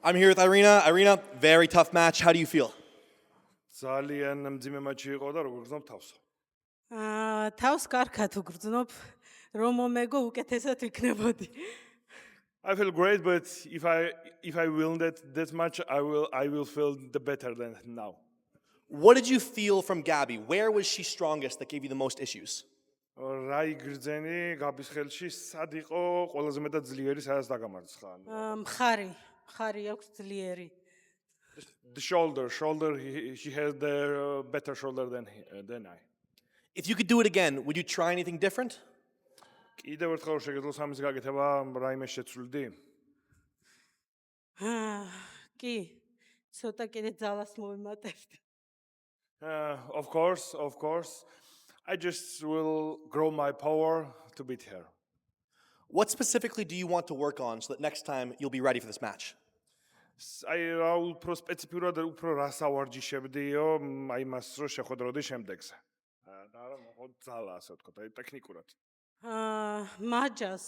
I'm here with Irina. Irina, very tough match. How do you feel? ძალიან მძიმე მატჩი იყო და როგორ გრძნობ თავს? თავს კარგად უგრძნობ, რომ მომეგო უკეთესად ვიქნებოდი. I feel great, but if I win that match, I will feel the better than now. What did you feel from Gabby? Where was she strongest that gave you the most issues? რა იგრძენი გაბის ხელში სად იყო ყველაზე მეტად ძლიერი სადაც დაგამარცხა? მხარი აქვს ძლიერი. The shoulder, she has the better shoulder than I. If you could do it again, would you try anything different? კიდევ ერთხელ შეგეძლო სამის გაკეთება, რაიმე შეცვლდი? კი, ცოტა კიდე ძალას მოვიმატებდი. Of course. I just will grow my power to beat her. What specifically do you want to work on so that next time you'll be ready for this match? აი რა უფრო სპეციფიკურად უფრო რას ავარჯიშებდიო, აი მას რო შეხვედროდი შემდეგზე. და რა მოხდა ძალა ასე ვთქვათ, აი ტექნიკურად. მაჯას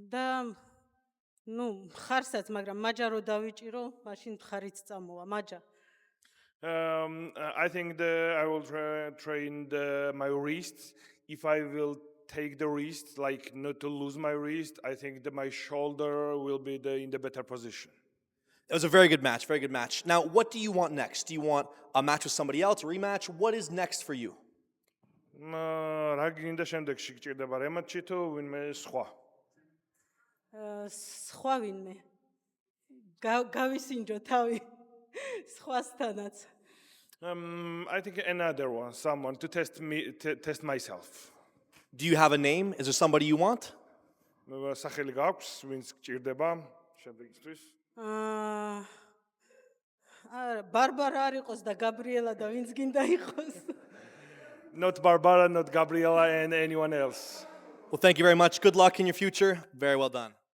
და მხარსაც, მაგრამ მაჯა რო დავიჭირო, მაშინ მხარიც წამოვა, მაჯა. I think I will train my wrist. If I will take the wrist, like not to lose my wrist, I think that my shoulder will be in the better position. It was a very good match, very good match. Now, what do you want next? Do you want a match with somebody else, a rematch? What is next for you? რა გინდა შემდეგში გჭირდება რემატჩი თუ ვინმე სხვა? სხვა ვინმე. გავისინჯო თავი სხვასთანაც. I think another one, someone to test myself. Do you have a name? Is there somebody you want? სახელი გაქვს, ვინც გჭირდება შემდეგისთვის? ბარბარა არ იყოს და გაბრიელა და ვინც გინდა იყოს. Not Barbara, not Gabriela, and anyone else. Well, thank you very much. Good luck in your future. Very well done.